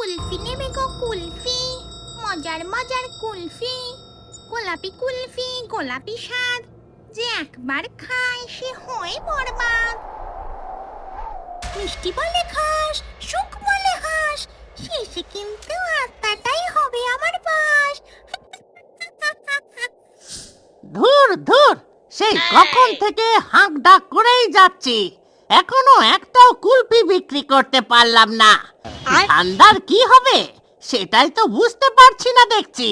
কুলফি নেবে গো কুলফি, মজার মজার কুলফি, গোলাপি কুলফি গোলাপি স্বাদ, যে একবার খায় সে হয় বরবাদ। মিষ্টি বলে খাস, সুখ বলে হাস, শেষে কিন্তু আত্মাটাই হবে আমার বাস। ধুর ধুর, সেই কখন থেকে হাঁক ডাক করেই যাচ্ছি, এখনো একটাও কুলফি বিক্রি করতে পারলাম না। ঠান্ডার কি হবে সেটাই তো বুঝতে পারছি না দেখছি।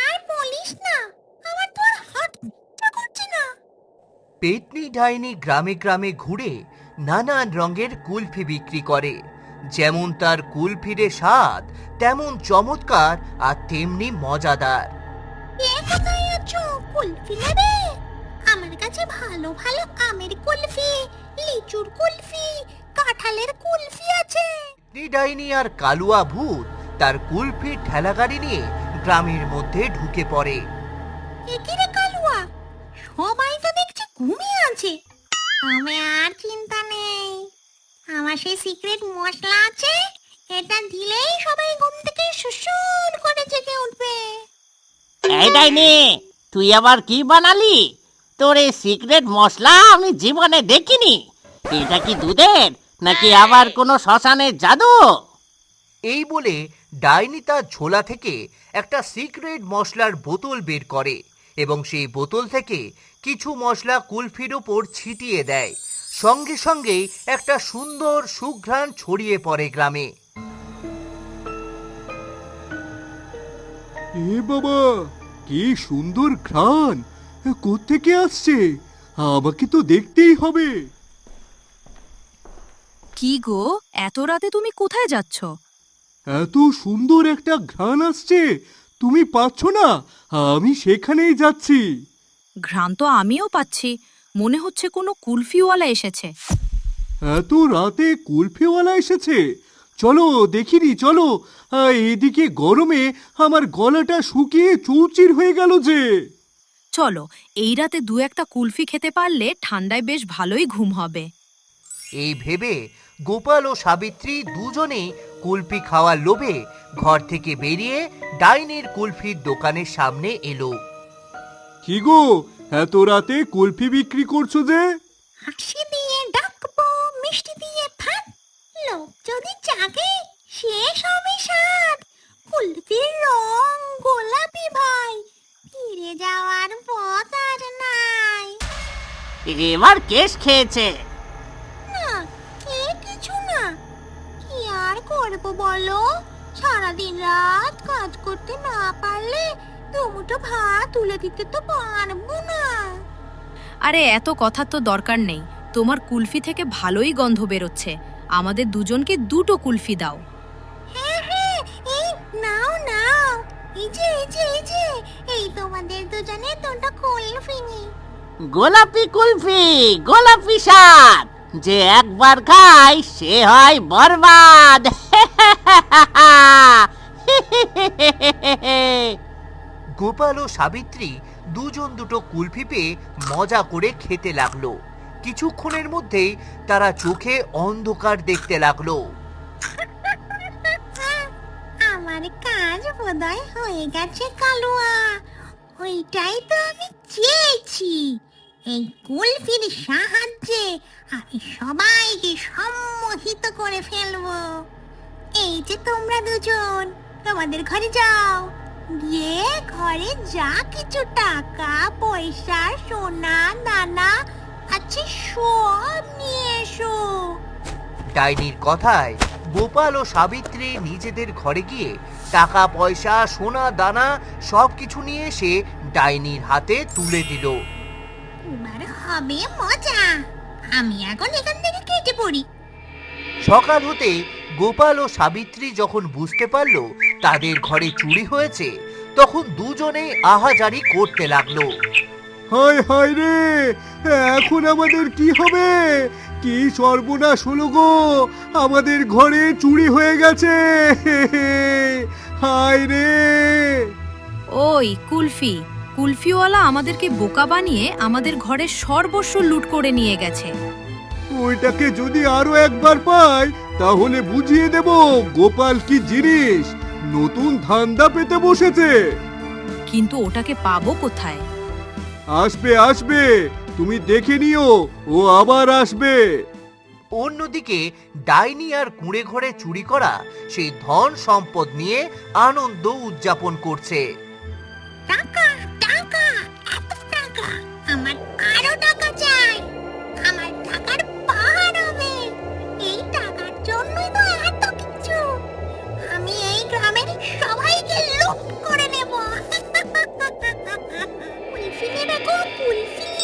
আর বলিস না, আমার তো আর হাঁটতে করছে না। পেতনি ডাইনি গ্রামে গ্রামে ঘুরে নানান রঙের কুলফি বিক্রি করে। যেমন তার কুলফিরে স্বাদ, তেমন চমৎকার আর তেমনি মজাদার। কে কোথায় আছো, কুলফি নেবে? আমার কাছে ভালো ভালো আমের কুলফি, লিচুর কুলফি, কাঁঠালের কুলফি আছে। পেতনি ডাইনি আর কালুয়া ভূত তার কুলফির ঠেলাগাড়ি নিয়ে গ্রামের মধ্যে ঢুকে পড়ে। একি রে কালুয়া, সবাই তো দেখছি ঘুমিয়ে আছে। তবে আর চিন্তা নেই, আমার সেই সিক্রেট মশলা আছে, এটা দিলেই সবাই ঘুম থেকে সুসুর করে জেগে উঠবে। এই ডাইনি, তুই আবার কি বানালি? তোর এই সিক্রেট মশলা আমি জীবনে দেখিনি। এটা কি দুধের নাকি আবার কোনো শ্মশানের জাদু? এই বলে ডাইনি তার ঝোলা থেকে একটা সিক্রেট মশলার বোতল বের করে এবং সেই বোতল থেকে কিছু মশলা কুলফির উপর ছিটিয়ে দেয়। সঙ্গে সঙ্গেই একটা সুন্দর সুঘ্রাণ ছড়িয়ে পড়ে গ্রামে। এ বাবা, কি সুন্দর ঘ্রাণ! কোত্থেকে আসছে? আমাকে তো দেখতেই হবে। কি গো, এত রাতে তুমি কোথায় যাচ্ছ? এত সুন্দর একটা ঘ্রাণ আসছে, তুমি পাচ্ছ না? আমি সেখানেই যাচ্ছি। ঘ্রাণ তো আমিও পাচ্ছি, মনে হচ্ছে কোনো কুলফিওয়ালা এসেছে। এত রাতে কুলফিওয়ালা এসেছে? চলো দেখিনি, চলো। এদিকে গরমে আমার গলাটা শুকিয়ে চৌচির হয়ে গেল যে। চলো, এই রাতে দু একটা কুলফি খেতে পারলে ঠান্ডায় বেশ ভালোই ঘুম হবে। এই ভেবে গোপাল ও সাবিত্রী দুজনেই কুলফি খাওয়ার লোভে ঘর থেকে বেরিয়ে ডাইনির কুলফির দোকানের সামনে এলো। কি গো, এত রাতে কুলফি বিক্রি করছো যে? হাসি দিয়ে ডাকবো, মিষ্টি দিয়ে ভাত, লোভ যদি জাগে শেষ হবে স্বাদ। কুলফির রং গোলাপি ভাই, ফিরে যাওয়ার পথ আর নাই। এবার কেস খেয়েছে। না, কে কিছু না, কি আর করবো বলো? সারাদিন রাত কাজ করতে না পারলে দুমুঠো ভাত তুলে দিতে তো পারবো না। আরে এত কথা তো দরকার নেই, তোমার কুলফি থেকে ভালোই গন্ধ বেরোচ্ছে। আমাদের দুজনকে দুটো কুলফি দাও। হ্যাঁ হ্যাঁ, এই নাও নাও, এই যে এই যে এই যে, এই তোমাদের দুজনে দুটো কুলফি নি। গোলাপি কুলফি, গোলাপি স্বাদ, যে একবার খায় সে হয় বরবাদ। গোপাল ও সাবিত্রী দুজন দুটো কুলফি পেয়ে মজা করে খেতে লাগলো। কিছুক্ষণের মধ্যেই তারা চোখে অন্ধকার দেখতে লাগলো। আমার কাজ বোধহয় হয়ে গেছে কালুয়া, ওইটাই তো আমি চেয়েছি। এই কুলফির সাহায্যে আমি সবাইকে সম্মোহিত করে ফেলবো। এই যে তোমরা দুজন, তোমাদের ঘরে যাও, গিয়ে ঘরে যা কিছু টাকা পয়সা সোনা দানা আছে সব নিয়ে এসো। ডাইনির কথায় গোপাল ও সাবিত্রী নিজেদের ঘরে গিয়ে টাকা পয়সা সোনা দানা সবকিছু নিয়ে এসে ডাইনির হাতে তুলে দিল। এবার হবে মজা, আমি এখন এখান থেকে কেটে পড়ি। সকাল হতে গোপাল ও সাবিত্রী যখন বুঝতে পারল তাদের ঘরে চুরি হয়েছে, তখন দুজনেই আহাজারি করতে লাগলো। হায় হায় রে, এখন আমাদের কি হবে? কি সর্বনাশ হলো গো, আমাদের ঘরে চুরি হয়ে গেছে। হায় রে! ওই কুলফি, কুলফিওয়ালা আমাদেরকে বোকা বানিয়ে আমাদের ঘরের সর্বস্ব লুট করে নিয়ে গেছে। ওইটাকে যদি আরো একবার পাই তাহলে বুঝিয়ে দেব গোপাল কি জিনিস, নতুন ধান্দা পেতে বসেছে। কিন্তু ওটাকে পাবো কোথায়? আসবে আসবে, তুমি দেখে নিও, ও আবার আসবে। অন্যদিকে ডাইনি আর কুঁড়ে ঘরে চুরি করা সেই ধন সম্পদ নিয়ে আনন্দ উদযাপন করছে। টাকা টাকা, এত টাকা, আমার আরো টাকা চাই, আমার টাকার পাহাড় হবে। এই টাকার জন্যই তো এত কিছু। আমি এই গ্রামের সবাইকে লুট করে নেব। কুলফি নেবে গো, কুলফি,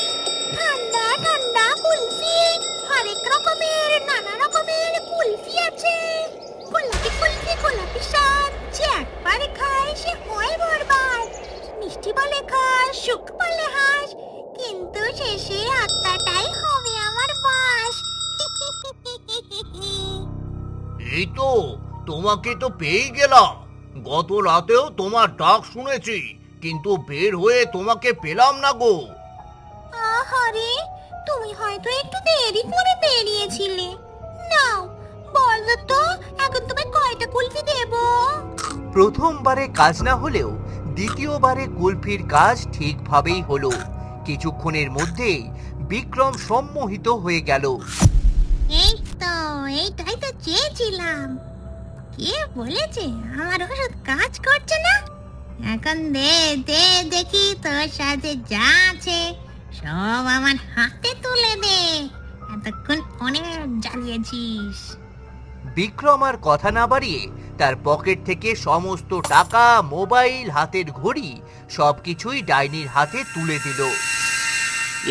ঠান্ডা ঠান্ডা কুলফি, হরেক রকমের নানা রকমের কুলফি আছে। গোলাপি কুলফি, গোলাপি স্বাদ, যে একবার খায় সে হয় বরবাদ। মিষ্টি বলে খাস, সুখ বলে হাস, কিন্তু শেষে আত্মাটাই হবে আমার বাস। এই তো, তোমাকে তো পেয়ে গেলাম। গত রাতেও তোমার ডাক শুনেছি, কিন্তু বের হয়ে তোমাকে পেলাম না গো। আহারে, তুমি হয়তো একটু দেরি করে বেরিয়েছিলে। নাও বলো তো, এখন তুমি কয়টা কুলফি দেবো? প্রথমবারে কাজ না হলেও দ্বিতীয়বারে কুলফির কাজ ঠিকভাবেই হলো। কিছুক্ষণের মধ্যেই বিক্রম সম্মোহিত হয়ে গেল। এই তো, এইটাই তো চেয়েছিলাম। কে বলেছে আমার ওষুধ কাজ করছে না? এখন দে দে দেখি, তোর সাথে যা আছে সব আমার হাতে তুলে দে। এতক্ষণ অনেক জ্বালিয়েছিস। বিক্রম আর কথা না বাড়িয়ে তার পকেট থেকে সমস্ত টাকা, মোবাইল, হাতের ঘড়ি সবকিছুই ডাইনির হাতে তুলে দিল।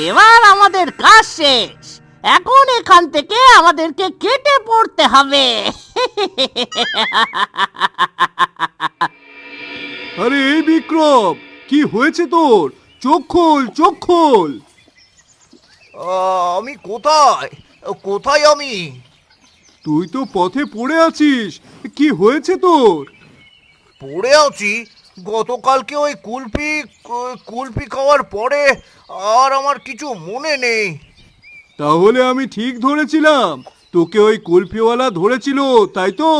এবার আমাদের কাজ শেষ, এখন এখান থেকে আমাদেরকে কেটে পড়তে হবে। আরে এই বিক্রম, কি হয়েছে তোর? চোখ খোল, চোখ খোল। আমি কোথায় কোথায় আমি? তুই তো পথে পড়ে আছিস, কি হয়েছে তোর? পড়ে আছি? গতকালকে ওই কুলফি খাওয়ার পরে আর আমার কিছু মনে নেই। তাহলে আমি ঠিক ধরেছিলাম, তোকে ওই কুলফিওয়ালা ধরেছিল, তাই তো?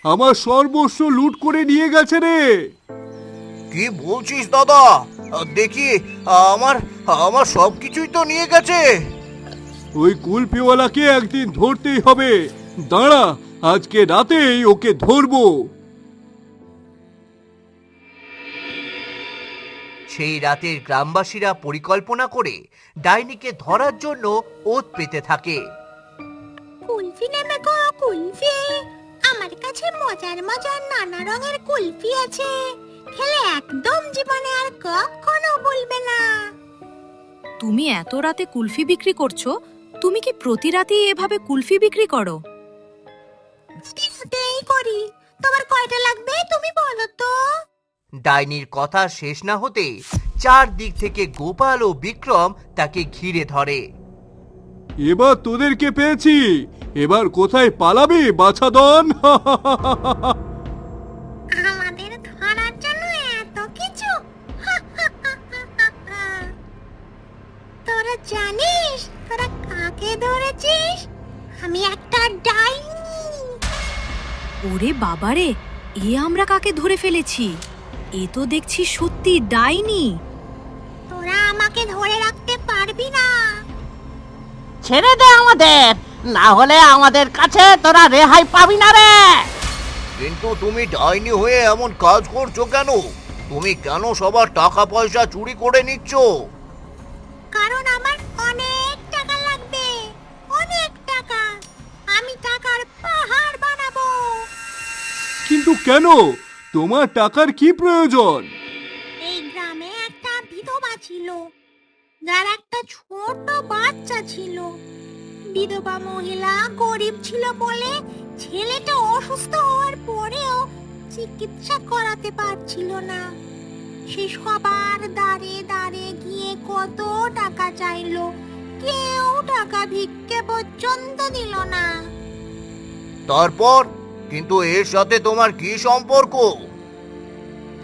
আমার সর্বস্ব লুট করে নিয়ে গেছে রে। কি বলছিস দাদা? দেখি, আমার আমার সবকিছুই তো নিয়ে গেছে। ওই কুলফিওয়ালাকে একদিন ধরতেই হবে। দাঁড়া, আজকে রাতেই ওকে ধরবো। সেই রাতের গ্রামবাসীরা পরিকল্পনা করে ডাইনিকে ধরার জন্য ওৎ পেতে থাকে। কুলফি নেবে গো, কুলফি, আমার কাছে মজার মজার নানা রঙের কুলফি আছে। খেলে একদম জীবনে আর কখনো ভুলবে না। তুমি এত রাতে কুলফি বিক্রি করছো? তুমি কি প্রতি রাতেই এভাবে কুলফি বিক্রি করো? প্রতিদিনই করি। তোমার কয়টা লাগবে তুমি বলো তো? ডাইনির কথা শেষ না হতে চারদিক থেকে গোপাল ও বিক্রম তাকে ঘিরে ধরে। এবার তোদেরকে পেয়েছি, এবার কোথায় পালাবি বাছাধন? আমাদের ধরার জন্য এত কিছু? তোরা জানিস তোরা কাকে ধরেছিস? আমি একটা ডাইনি। ওরে বাবারে, এ আমরা কাকে ধরে ফেলেছি? এ তো দেখছি সত্যি ডাইনি। তোরা আমাকে ধরে রাখতে পারবি না। ছেড়ে দে আমাদের, না হলে আমাদের কাছে তোরা রেহাই পাবি না রে। কিন্তু তুমি ডাইনি হয়ে এমন কাজ করছো কেন? তুমি কেন সবার টাকা পয়সা চুরি করে নিচ্ছ? কারণ আমার অনেক টাকা লাগবে, অনেক টাকা। আমি টাকার পাহাড় বানাবো। কিন্তু কেন? তোমার টাকার কি প্রয়োজন? এই গ্রামে একটা বিধবা ছিল, যার একটা ছোট বাচ্চা ছিল। বিধবা মহিলা গরিব ছিল বলে ছেলেটা অসুস্থ হওয়ার পরেও চিকিৎসা করাতে পারছিল না। সে সবার দাঁড়ে দাঁড়ে গিয়ে কত টাকা চাইলো, কেউ টাকা ভিক্ষে পর্যন্ত দিল না। তারপর কিন্তু এর সাথে তোমার কি সম্পর্ক?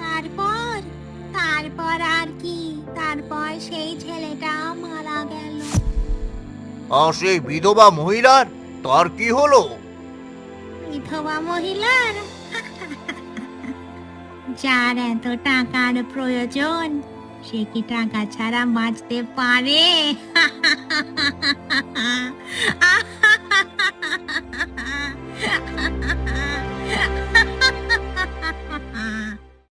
তারপর তারপর আর কি, তারপর সেই ছেলেটা মারা গেল। আর সেই বিধবা মহিলার তার কি হলো? বিধবা মহিলার যার এত টাকার প্রয়োজন সে কি টাকা ছাড়া বাঁচতে পারে?